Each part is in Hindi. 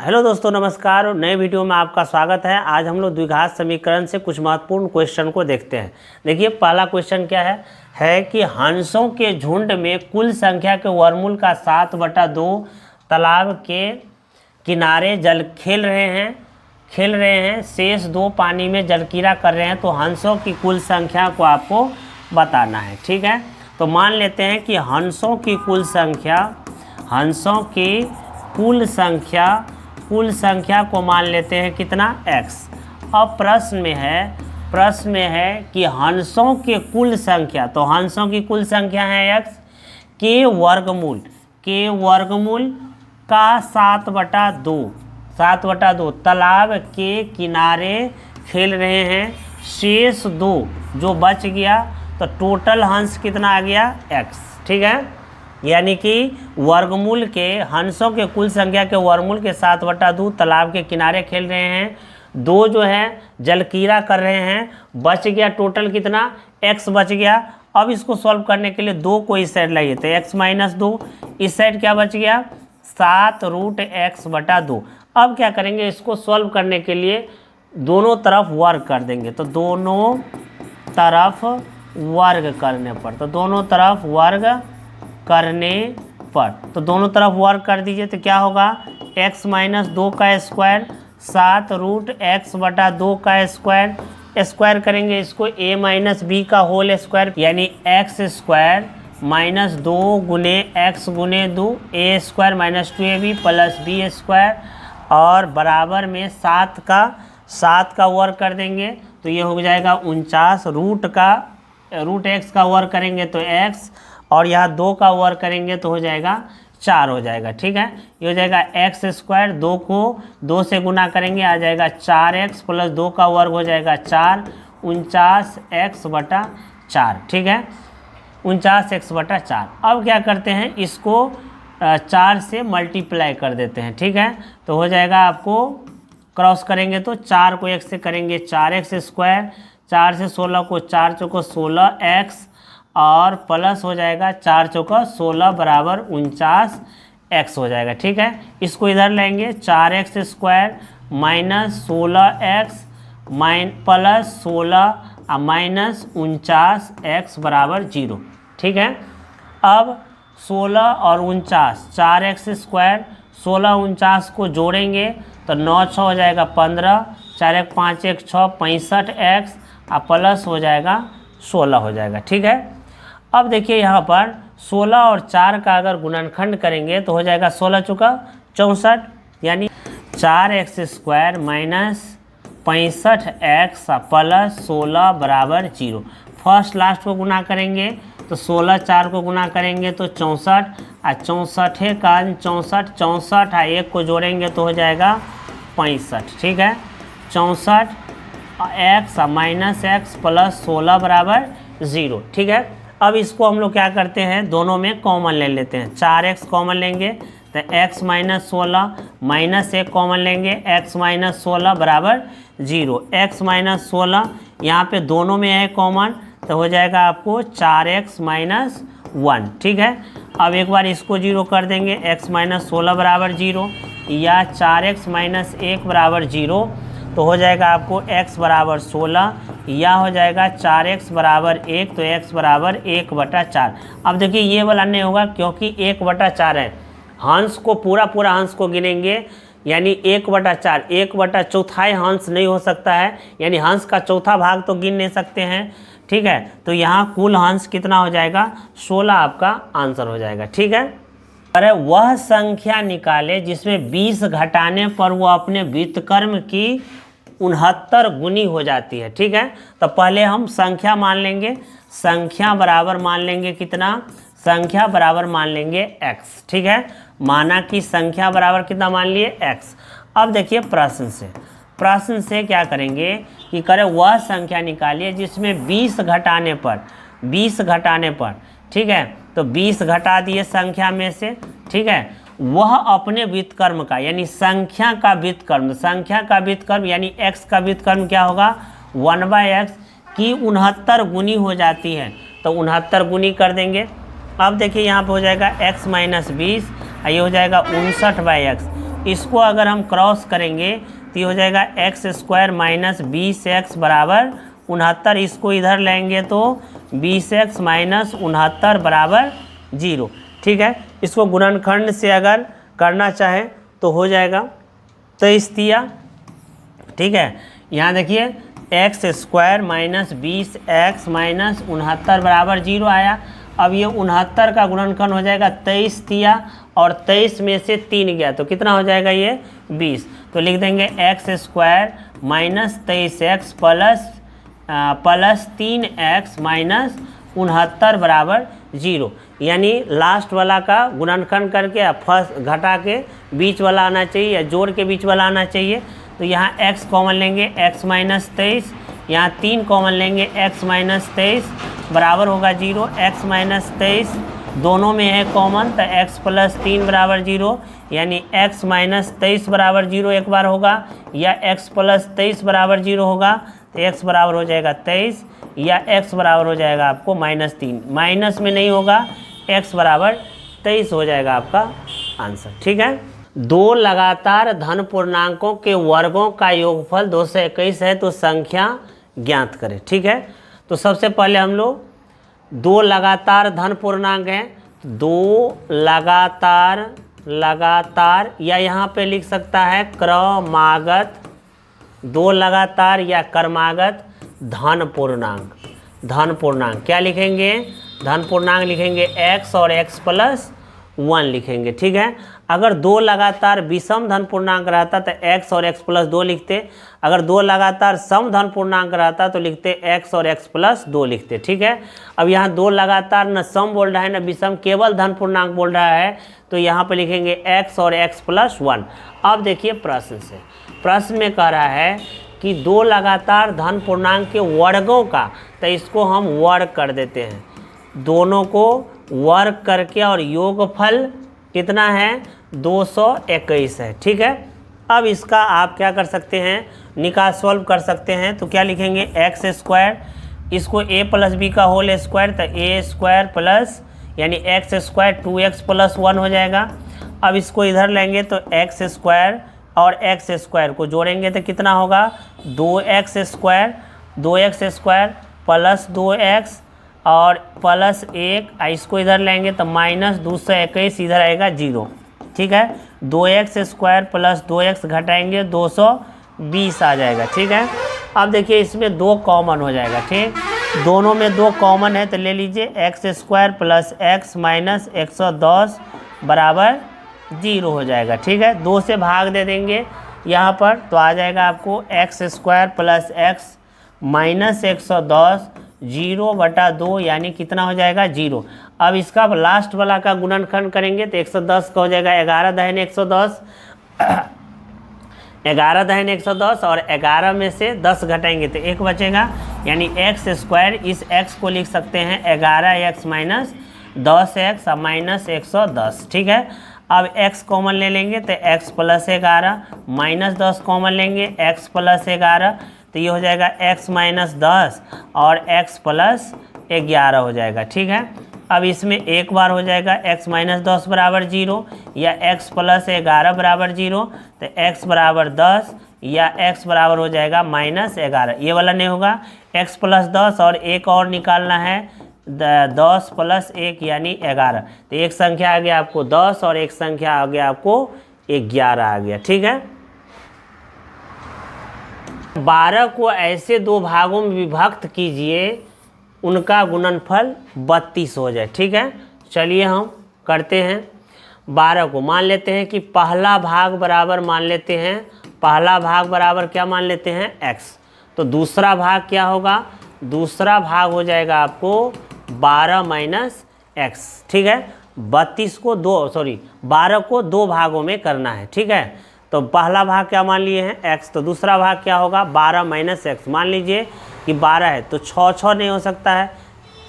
हेलो दोस्तों, नमस्कार। और नए वीडियो में आपका स्वागत है। आज हम लोग द्विघात समीकरण से कुछ महत्वपूर्ण क्वेश्चन को देखते हैं। देखिए, पहला क्वेश्चन क्या है कि हंसों के झुंड में कुल संख्या के वर्गमूल का 7/2 तालाब के किनारे जल खेल रहे हैं, शेष 2 पानी में जलक्रीड़ा कर रहे हैं। तो हंसों की कुल संख्या को आपको बताना है। ठीक है, तो मान लेते हैं कि हंसों की कुल संख्या को मान लेते हैं कितना, x। अब प्रश्न में है कि हंसों के कुल संख्या, तो हंसों की कुल संख्या है x के वर्गमूल का 7/2 तालाब के किनारे खेल रहे हैं, शेष 2 जो बच गया, तो टोटल हंस कितना आ गया x। ठीक है, यानी कि वर्गमूल के हंसों के कुल संख्या के वर्गमूल के 7/2 तालाब के किनारे खेल रहे हैं, 2 जो है जलक्रीड़ा कर रहे हैं, बच गया टोटल कितना, x बच गया। अब इसको सॉल्व करने के लिए 2 को इस साइड लाइए, तो x - 2, इस साइड क्या बच गया, 7√x/2। अब क्या करेंगे, इसको सॉल्व करने के लिए दोनों तरफ वर्ग कर देंगे, तो दोनों तरफ वर्ग करने पर, तो दोनों तरफ वर्ग कर दीजिए, तो क्या होगा, x - 2 का स्क्वायर 7√x/2 का स्क्वायर करेंगे, इसको a - b का होल स्क्वायर, यानी x² - 2 गुने x गुने 2 a² - 2ab प्लस b² और बराबर में 7 का वर्ग कर देंगे, तो ये हो जाएगा 49। रूट x का वर्ग करेंगे तो x, और यहाँ 2 का वर्ग करेंगे तो हो जाएगा 4 हो जाएगा। ठीक है, ये हो जाएगा x², 2 को 2 से गुना करेंगे, आ जाएगा 4x प्लस 2 का वर्ग हो जाएगा 4, 49x/4। ठीक है, 49x/4। अब क्या करते हैं, इसको 4 से मल्टीप्लाई कर देते हैं। ठीक है, तो हो जाएगा, आपको क्रॉस करेंगे तो 4 को 1 से करेंगे 4x², 4 से 16 को 4 चौको 16x, और प्लस हो जाएगा 4 चौका 16 बराबर 49x हो जाएगा। ठीक है, इसको इधर लेंगे, 4x² - 16x प्लस 16 - 49x बराबर 0। ठीक है, अब 16 और 49, 4x² 16 49 को जोड़ेंगे तो 9 6 हो जाएगा 15, 4 1 5 1 6 65x, और प्लस हो जाएगा 16 हो जाएगा। ठीक है, अब देखिए यहाँ पर 16 और 4 का अगर गुणनखंड करेंगे तो हो जाएगा 16 चौका 64, यानी 4x² - 65x प्लस 16 बराबर 0। फर्स्ट लास्ट को गुना करेंगे तो 16 4 को गुना करेंगे तो 64, और 64 का 64, 64 और 1 को जोड़ेंगे तो हो जाएगा 65। ठीक है, 64x - x प्लस 16 बराबर 0। ठीक है, अब इसको हम लोग क्या करते हैं, दोनों में कॉमन ले लेते हैं। 4x कॉमन लेंगे तो x - 16 माइनस 1 कॉमन लेंगे, x - 16 बराबर 0। x - 16 यहाँ पे दोनों में है कॉमन, तो हो जाएगा आपको 4x - 1। ठीक है, अब एक बार इसको 0 कर देंगे, x - 16 बराबर 0 या 4x - 1 बराबर 0, तो हो जाएगा आपको x बराबर 16 या हो जाएगा 4x बराबर 1, तो x बराबर 1/4। अब देखिए ये वाला नहीं होगा क्योंकि 1/4 है, हंस को पूरा हंस को गिनेंगे, यानी 1/4, 1/4 हंस नहीं हो सकता है, यानी हंस का चौथा भाग तो गिन नहीं सकते हैं। ठीक है, तो यहाँ कुल हंस कितना हो जाएगा, 16 आपका आंसर हो जाएगा। ठीक है, अरे वह संख्या निकाले जिसमें 20 घटाने पर वो अपने व्युत्क्रम की 69 गुनी हो जाती है। ठीक है, तो पहले हम संख्या मान लेंगे, संख्या बराबर मान लेंगे कितना, संख्या बराबर मान लेंगे x। ठीक है, माना कि संख्या बराबर कितना मान लिए, x। अब देखिए प्रश्न से क्या करेंगे कि करें, वह संख्या निकालिए जिसमें 20 घटाने पर, ठीक है, तो 20 घटा दिए संख्या में से। ठीक है, वह अपने व्युत्क्रम का, यानी संख्या का व्युत्क्रम यानी x का व्युत्क्रम क्या होगा, 1/x की 69 गुनी हो जाती है, तो 69 गुनी कर देंगे। अब देखिए यहाँ पे हो जाएगा x - 20, ये हो जाएगा 59/x। इसको अगर हम क्रॉस करेंगे तो ये हो जाएगा एक्स स्क्वायर माइनस 20x बराबर 69। इसको इधर लेंगे तो 20x माइनस 69 बराबर 0। ठीक है, इसको गुणनखंड से अगर करना चाहे तो हो जाएगा 23 तिया। ठीक है, यहाँ देखिए x square minus 20x minus 69 बराबर 0 आया। अब ये 69 का गुणनखंड हो जाएगा 23 तिया और 23 में से 3 गया तो कितना हो जाएगा ये 20। तो लिख देंगे x square minus 23x plus 3x minus 69 बराबर 0। यानी लास्ट वाला का गुणनखंड करके फर्स्ट घटा के बीच वाला आना चाहिए या जोड़ के बीच वाला आना चाहिए। तो यहाँ x कॉमन लेंगे x माइनस 23, यहाँ 3 कॉमन लेंगे x माइनस 23 बराबर होगा 0। x माइनस 23 दोनों में है कॉमन तो x प्लस 3 बराबर 0, यानी x माइनस 23 बराबर 0 एक बार होगा या x प्लस 23 बराबर 0 होगा। तो x बराबर हो जाएगा 23 या x बराबर हो जाएगा आपको माइनस 3, माइनस में नहीं होगा, x बराबर 23 हो जाएगा आपका आंसर। ठीक है, दो लगातार धन पूर्णांकों के वर्गों का योगफल 221 है तो संख्या ज्ञात करें। ठीक है, तो सबसे पहले हम लोग दो लगातार धन पूर्णांक हैं, दो लगातार या यहाँ पे लिख सकता है क्रमागत, दो लगातार या क्रमागत धन पूर्णांक क्या लिखेंगे, धन पूर्णांक लिखेंगे x और x प्लस 1 लिखेंगे। ठीक है, अगर दो लगातार विषम धन पूर्णांक रहता तो x और x प्लस 2 लिखते, अगर दो लगातार सम धन पूर्णांक रहता तो लिखते x और x प्लस 2 लिखते। ठीक है, अब यहाँ दो लगातार न सम बोल रहा है न विषम, केवल धन पूर्णांक बोल रहा है तो यहाँ पे लिखेंगे x और x प्लस 1। अब देखिए प्रश्न में कह रहा है कि दो लगातार धन पूर्णांक के वर्गों का, तो इसको हम वर्ग कर देते हैं, दोनों को वर्ग करके और योगफल कितना है 221 है। ठीक है, अब इसका आप क्या कर सकते हैं, निकाल सॉल्व कर सकते हैं। तो क्या लिखेंगे एक्स स्क्वायर, इसको a प्लस बी का होल स्क्वायर तो a स्क्वायर प्लस यानी एक्स स्क्वायर 2x प्लस 1 हो जाएगा। अब इसको इधर लेंगे तो एक्स स्क्वायर और एक्स स्क्वायर को जोड़ेंगे तो कितना होगा 2x स्क्वायर प्लस 2x और प्लस 1, इसको इधर लेंगे तो माइनस 221 इधर आएगा 0। ठीक है, 2x स्क्वायर प्लस 2x घटाएंगे 220 आ जाएगा। ठीक है, अब देखिए इसमें 2 कॉमन हो जाएगा। ठीक, दोनों में 2 कॉमन है तो ले लीजिए x square plus x minus 110 बराबर 0 हो जाएगा। ठीक है, 2 से भाग दे देंगे यहाँ पर तो आ जाएगा आपको x square plus x minus 110 0/2 यानी कितना हो जाएगा 0। अब इसका लास्ट वाला का गुणनखंड करेंगे तो 110 का हो जाएगा 11 दहन 110 11 दहन 110 और 11 में से 10 घटाएंगे तो 1 बचेगा, यानी एक्स स्क्वायर, इस x को लिख सकते हैं 11x माइनस 10x माइनस 110। ठीक है, अब x कॉमन ले लेंगे तो x प्लस 11 माइनस 10 कॉमन लेंगे x प्लस 11 तो ये हो जाएगा x माइनस 10 और x प्लस 11 हो जाएगा। ठीक है, अब इसमें एक बार हो जाएगा x माइनस 10 बराबर 0 या x प्लस 11 बराबर 0 तो x बराबर 10 या x बराबर हो जाएगा माइनस 11, ये वाला नहीं होगा, x प्लस 10 और एक और निकालना है 10 प्लस 1 यानी 11। तो एक संख्या आ गया आपको 10 और एक संख्या आ गया आपको 11 आ गया। ठीक है, 12 को ऐसे दो भागों में विभक्त कीजिए उनका गुणनफल 32 हो जाए। ठीक है, चलिए हम करते हैं। 12 को मान लेते हैं कि पहला भाग बराबर मान लेते हैं, पहला भाग बराबर क्या मान लेते हैं x, तो दूसरा भाग क्या होगा, दूसरा भाग हो जाएगा आपको 12 माइनस x। ठीक है, 12 को दो भागों में करना है। ठीक है, तो पहला भाग क्या मान लिए हैं x, तो दूसरा भाग क्या होगा 12 माइनस x। मान लीजिए कि 12 है तो 6 नहीं हो सकता है,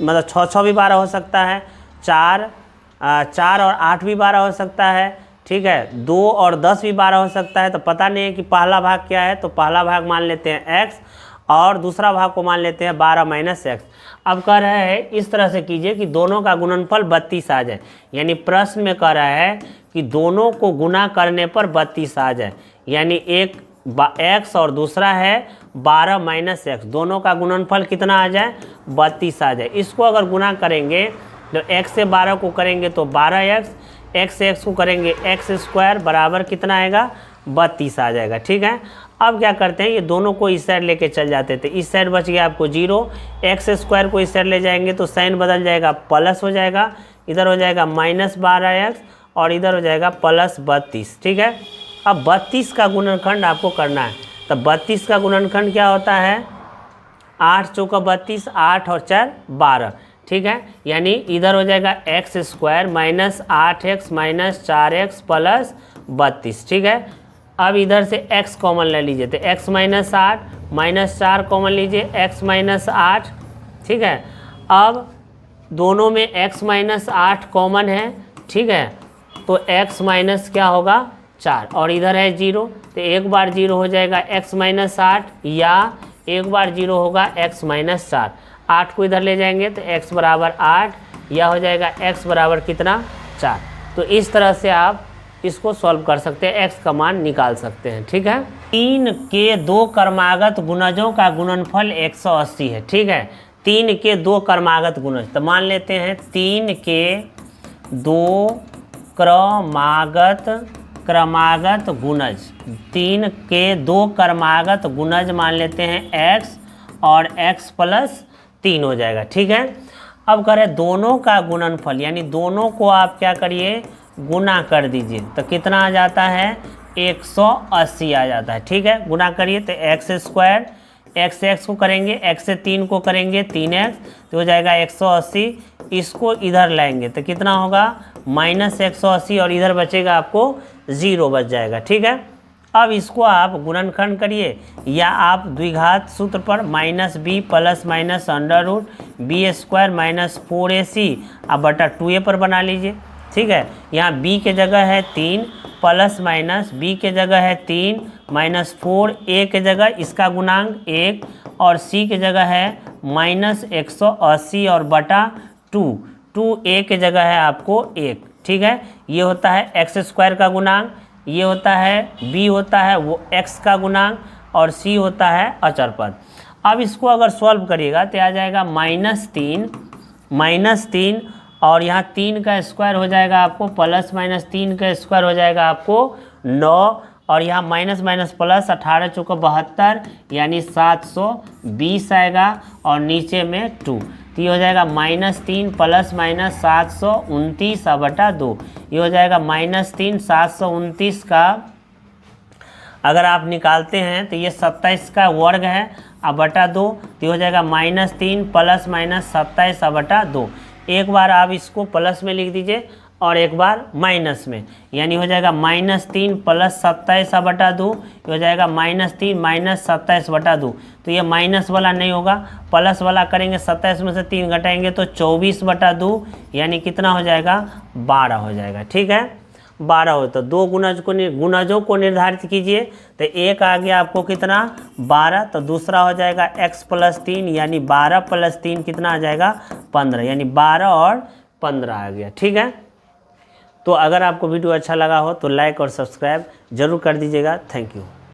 मतलब 6 भी 12 हो सकता है, 4 और 8 भी 12 हो सकता है। ठीक है, 2 और 10 भी 12 हो सकता है। तो पता नहीं है कि पहला भाग क्या है, तो पहला भाग मान लेते हैं x और दूसरा भाग को मान लेते हैं 12 माइनस x। अब कह रहा है इस तरह से कीजिए कि दोनों का गुणनफल 32 आ जाए, यानी प्रश्न में कह रहा है कि दोनों को गुना करने पर 32 आ जाए, यानी एक x और दूसरा है 12 माइनस एक्स, दोनों का गुणनफल कितना आ जाए 32 आ जाए। इसको अगर गुना करेंगे तो x से 12 को करेंगे तो 12x, x से x को करेंगे x स्क्वायर बराबर कितना आएगा 32 आ जाएगा। ठीक है, अब क्या करते हैं, ये दोनों को इस साइड लेके चल जाते थे, इस साइड बच गया आपको 0, एक्स स्क्वायर को इस साइड ले जाएंगे तो साइन बदल जाएगा, प्लस हो जाएगा, इधर हो जाएगा -12x और इधर हो जाएगा +32। ठीक है, अब 32 का गुणनखंड आपको करना है, तो 32 का गुणनखंड क्या होता है 8 चौका 32, 8 और 4 12। ठीक है, यानी इधर हो जाएगा x स्क्वायर -8x -4x +32। ठीक है, अब इधर से x कॉमन ले लीजिए तो x -8 -4 कॉमन लीजिए x -8। ठीक है, अब दोनों में x -8 कॉमन है। ठीक है, तो x माइनस क्या होगा 4 और इधर है 0, तो एक बार 0 हो जाएगा x -8 या एक बार 0 होगा x -4। 8 को इधर ले जाएंगे तो x बराबर 8 या हो जाएगा x बराबर कितना 4। तो इस तरह से आप इसको सॉल्व कर सकते हैं, x का मान निकाल सकते हैं। ठीक है, 3 के 2 क्रमागत गुणजों का गुणनफल 180 है। ठीक है, 3 के 2 क्रमागत गुणज, तो मान लेते हैं 3 के 2 क्रमागत गुणज, 3 के 2 क्रमागत गुणज मान लेते हैं x और x + 3 हो जाएगा। ठीक है, अब करें दोनों का गुणनफल, यानी दोनों को आप क्या करिए गुना कर दीजिए, तो कितना आ जाता है 180 आ जाता है। ठीक है, गुना करिए तो x स्क्वायर, x से x को करेंगे, x से 3 को करेंगे 3x, तो हो जाएगा 180। इसको इधर लाएंगे तो कितना होगा -180 और इधर बचेगा आपको 0 बच जाएगा। ठीक है, अब इसको आप गुणनखंड करिए या आप द्विघात सूत्र पर -b ± √b² -4ac अब बटा 2a पर बना लीजिए। ठीक है, यहाँ b के जगह है 3 प्लस माइनस b के जगह है 3 -4, a के जगह इसका गुणांक 1 और c के जगह है -180 और बटा 2a के जगह है आपको 1। ठीक है, ये होता है x स्क्वायर का गुणांक, ये होता है b होता है वो x का गुणांक और c होता है अचर पद। अब इसको अगर सॉल्व करिएगा तो आ जाएगा -3 और यहाँ 3 का स्क्वायर हो जाएगा आपको +-3 का स्क्वायर हो जाएगा आपको 9 और यहाँ माइनस प्लस 18 चौका 72 यानी 720 आएगा और नीचे में 2, तो ये हो जाएगा -3 ± 729 बटा 2। ये हो जाएगा -3 729 का अगर आप निकालते हैं तो ये 27 का वर्ग है अब बटा 2, तो ये हो जाएगा -3 ± 27 बटा 2। एक बार आप इसको प्लस में लिख दीजिए और एक बार माइनस में, यानी हो जाएगा -3 + 27 बटा 2, ये हो जाएगा -3 - 27 बटा 2। तो ये माइनस वाला नहीं होगा, प्लस वाला करेंगे, 27 में से 3 घटाएंगे तो 24 बटा 2 यानी कितना हो जाएगा 12 हो जाएगा। ठीक है, 12 हो तो दो गुणजों को निर्धारित कीजिए, तो एक आ गया आपको कितना 12, तो दूसरा हो जाएगा x + 3 यानी 12 + 3 कितना आ जाएगा 15, यानी 12 और 15 आ गया। ठीक है, तो अगर आपको वीडियो अच्छा लगा हो तो लाइक और सब्सक्राइब जरूर कर दीजिएगा। Thank you.